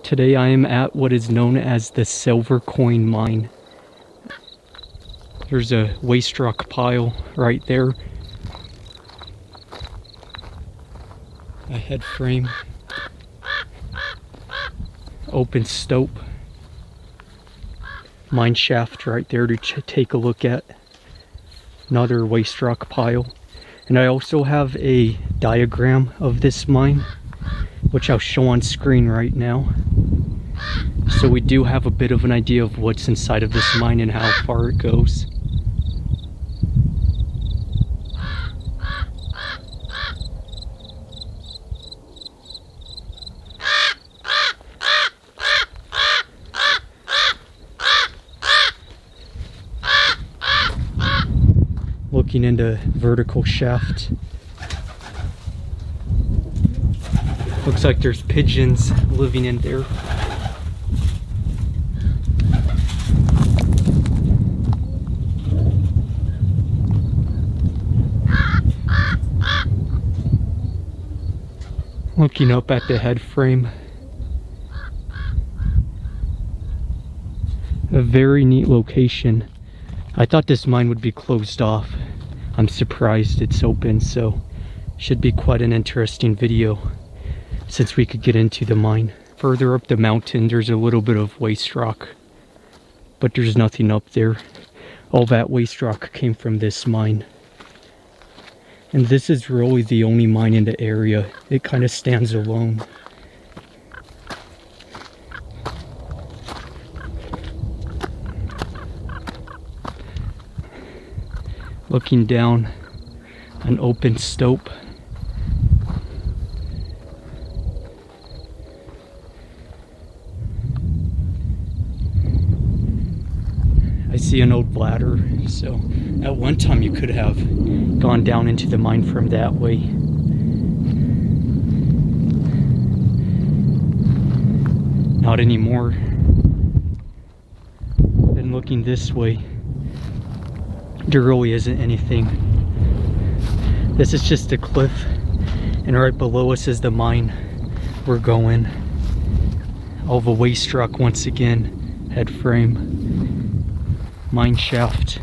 Today I am at what is known as the Silver Coin Mine. There's a waste rock pile right there. A head frame. Open stope. Mine shaft right there to take a look at. Another waste rock pile. And I also have a diagram of this mine, which I'll show on screen right now. So we do have a bit of an idea of what's inside of this mine and how far it goes. Looking into vertical shaft. Looks like there's pigeons living in there. Looking up at the head frame. A very neat location. I thought this mine would be closed off. I'm surprised it's open, so should be quite an interesting video since we could get into the mine. Further up the mountain there's a little bit of waste rock, but there's nothing up there. All that waste rock came from this mine. And this is really the only mine in the area. It kind of stands alone. Looking down an open stope. I see an old ladder, so at one time you could have gone down into the mine from that way. Not anymore. Then looking this way, there really isn't anything. This is just a cliff, and right below us is the mine we're going. All the waste rock once again. Head frame. Mine shaft.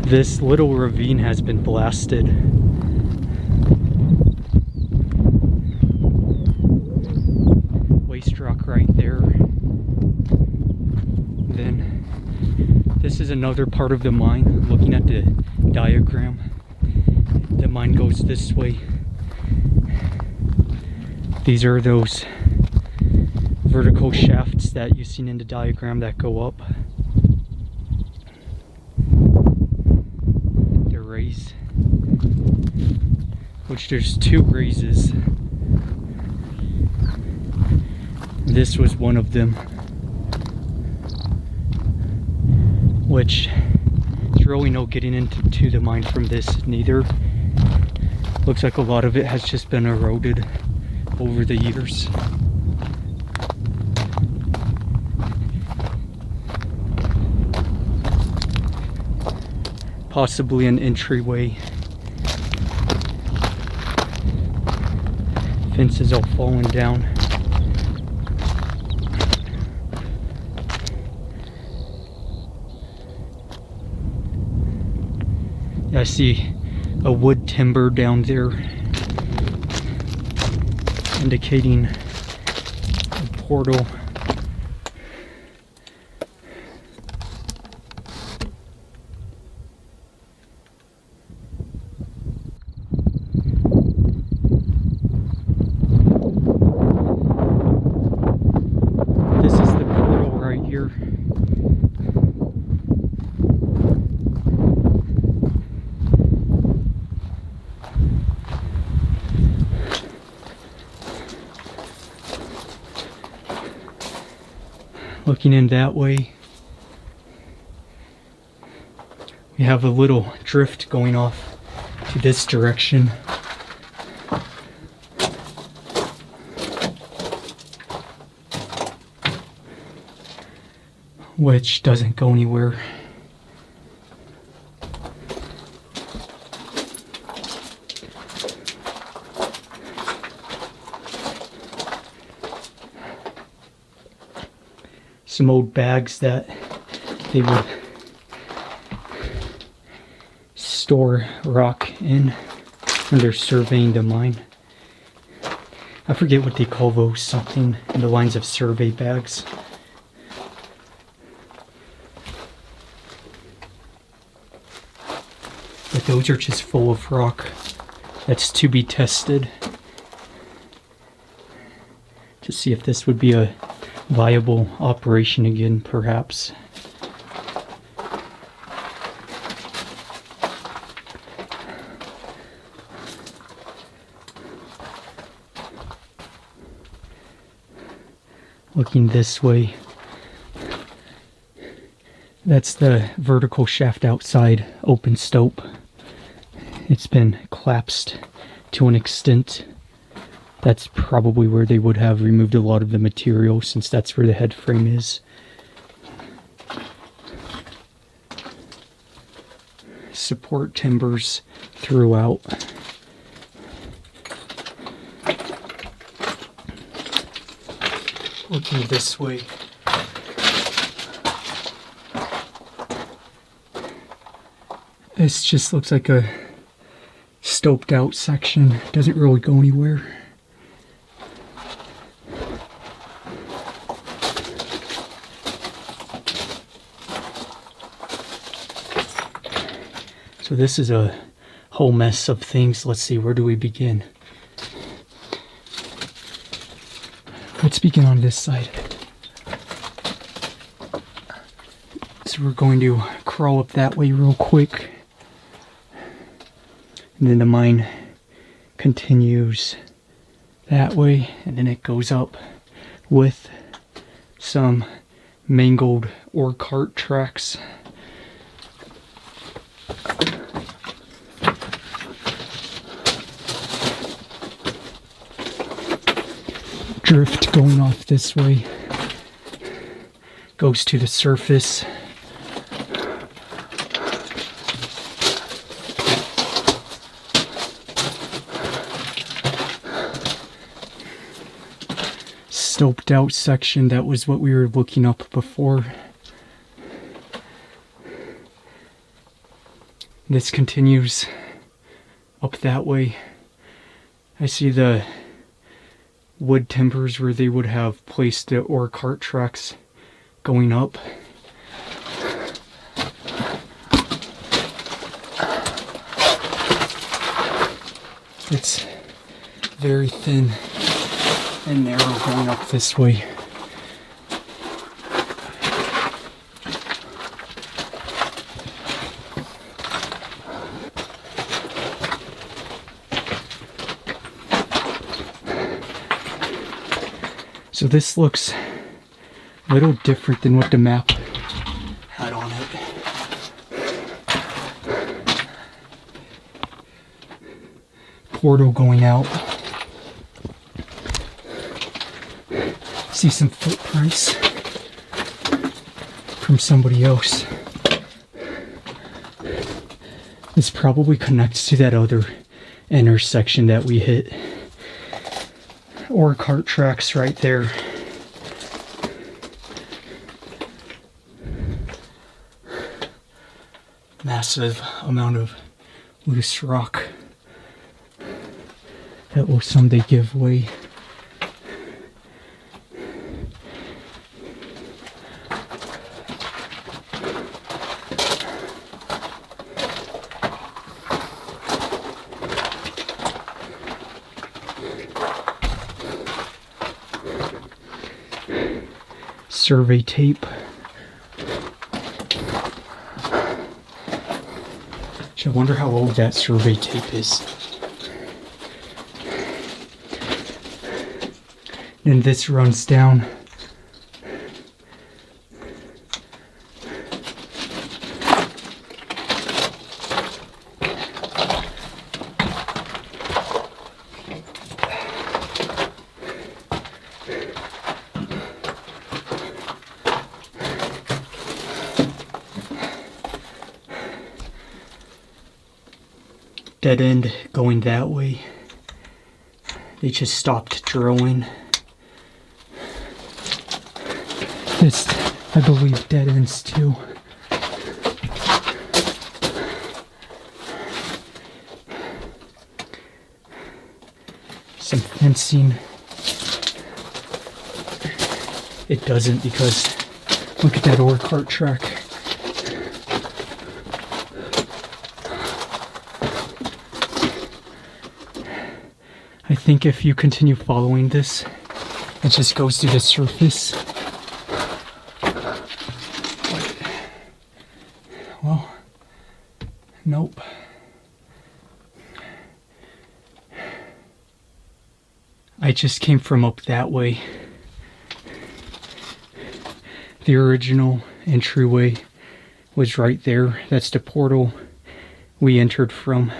This little ravine has been blasted. Waste rock right there. Then this is another part of the mine. Looking at the diagram, the mine goes this way. These are those vertical shafts that you've seen in the diagram that go up. Which there's two raises. This was one of them, which there's really no getting into the mine from this neither. Looks like a lot of it has just been eroded over the years. Possibly an entryway. Fence is all falling down. Yeah, I see a wood timber down there indicating a portal. Looking in that way, we have a little drift going off to this direction. which doesn't go anywhere. Some old bags that they would store rock in when they're surveying the mine. I forget what they call those, something in the lines of survey bags. But those are just full of rock that's to be tested to see if this would be a viable operation again, perhaps. Looking this way, that's the vertical shaft outside open stope. It's been collapsed to an extent. That's probably where they would have removed a lot of the material, since that's where the head frame is. Support timbers throughout. Looking this way, this just looks like a stoped out section. Doesn't really go anywhere. So this is a whole mess of things. Let's see, where do we begin? Let's begin on this side. So we're going to crawl up that way real quick. And then the mine continues that way, and then it goes up with some mangled ore cart tracks. Drift going off this way, goes to the surface. Stoped out section, that was what we were looking up before. This continues up that way. I see the wood timbers where they would have placed the ore cart tracks going up. It's very thin and narrow going up this way. So this looks a little different than what the map had on it. Portal going out. See some footprints from somebody else. This probably connects to that other intersection that we hit. Ore cart tracks right there. Massive amount of loose rock that will someday give way. Survey tape. I wonder how old that survey tape is. And this runs down. dead end going that way. They just stopped drilling. This, I believe, dead ends too. Some fencing. It doesn't, because look at that ore cart track. I think if you continue following this, it just goes to the surface. But, well, nope. I just came from up that way. The original entryway was right there. That's the portal we entered from.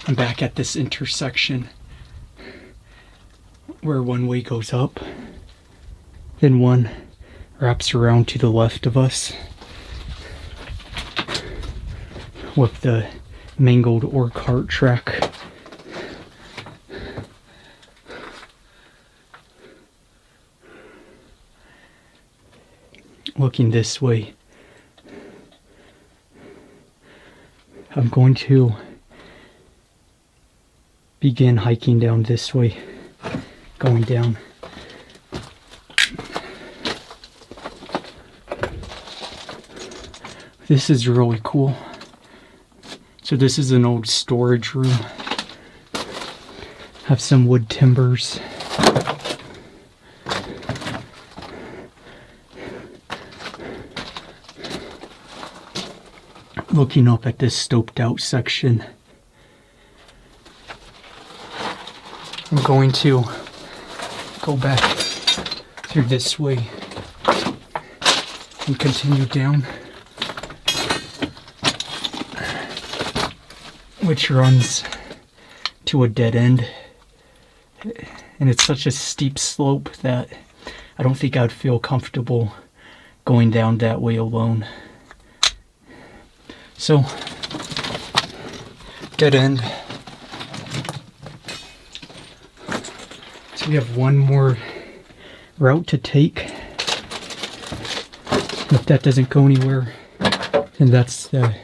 I'm back at this intersection where one way goes up, then one wraps around to the left of us with the mangled ore cart track. Looking this way, I'm going to begin hiking down this way, going down. This is really cool. So this is an old storage room. Have some wood timbers. Looking up at this stoped out section. I'm going to go back through this way and continue down, which runs to a dead end. And it's such a steep slope that I don't think I'd feel comfortable going down that way alone. So, dead end. So we have one more route to take. If that doesn't go anywhere, then that's the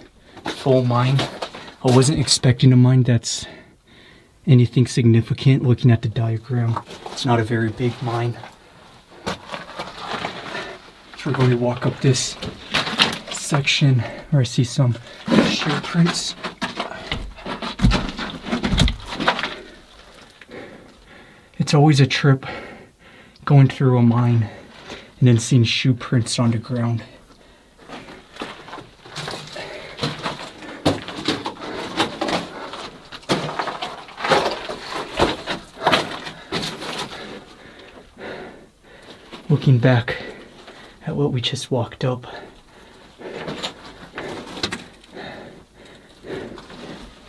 full mine. I wasn't expecting a mine that's anything significant. Looking at the diagram, it's not a very big mine. So we're going to walk up this section where I see some shoe prints. It's always a trip going through a mine and then seeing shoe prints on the ground. Looking back at what we just walked up,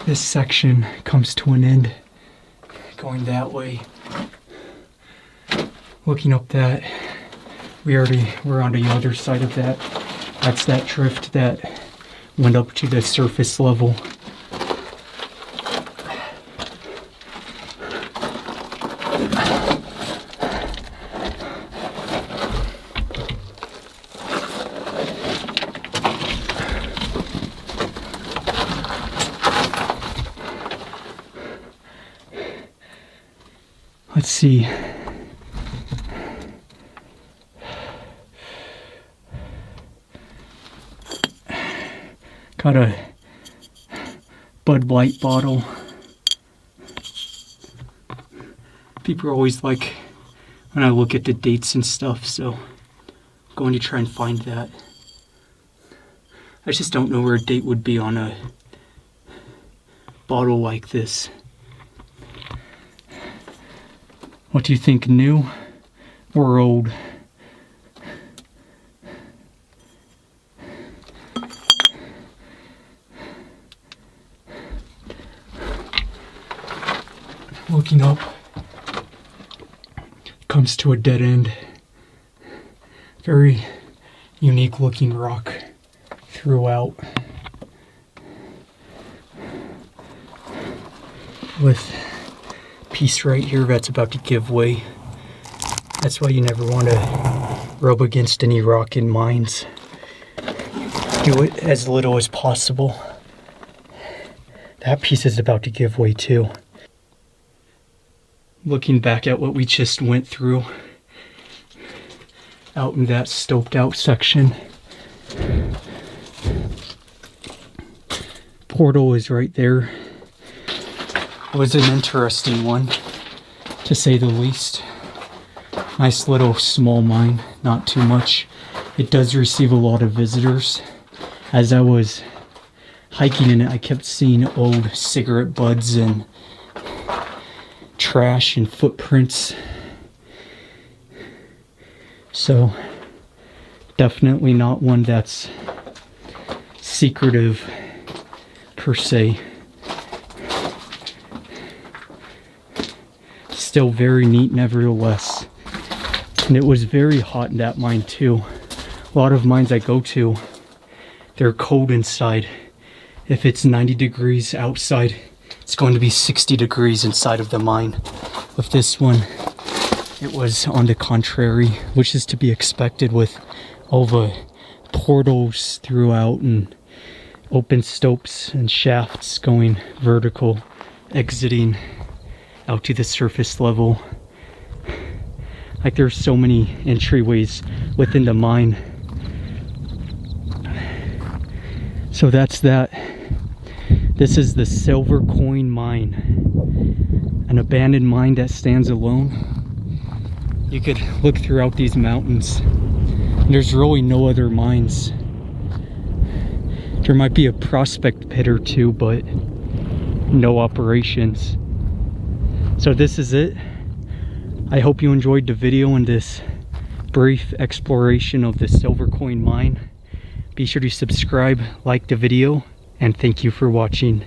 this section comes to an end, going that way. Looking up that, we're on the other side of that. That's that drift that went up to the surface level. Let's see. Got a Bud Light bottle. People are always like when I look at the dates and stuff, so I'm going to try and find that. I just don't know where a date would be on a bottle like this. What do you think, new or old? Looking up, comes to a dead end. Very unique looking rock. throughout with a piece right here that's about to give way. That's why you never want to rub against any rock in mines. Do it as little as possible. That piece is about to give way too. Looking back at what we just went through out in that stoped out section. Portal is right there. It was an interesting one, to say the least. Nice little small mine, not too much. It does receive a lot of visitors. As I was hiking in it, I kept seeing old cigarette butts and trash and footprints. So, definitely not one that's secretive per se. Still very neat nevertheless. And it was very hot in that mine too. A lot of mines I go to, they're cold inside. If it's 90 degrees outside, it's going to be 60 degrees inside of the mine. With this one, it was on the contrary, which is to be expected with all the portals throughout and open stopes and shafts going vertical, exiting out to the surface level. Like there's so many entryways within the mine. So that's that. This is the Silver Coin Mine, an abandoned mine that stands alone. You could look throughout these mountains. There's really no other mines. There might be a prospect pit or two, but no operations. So this is it. I hope you enjoyed the video and this brief exploration of the Silver Coin Mine. Be sure to subscribe, like the video, and thank you for watching.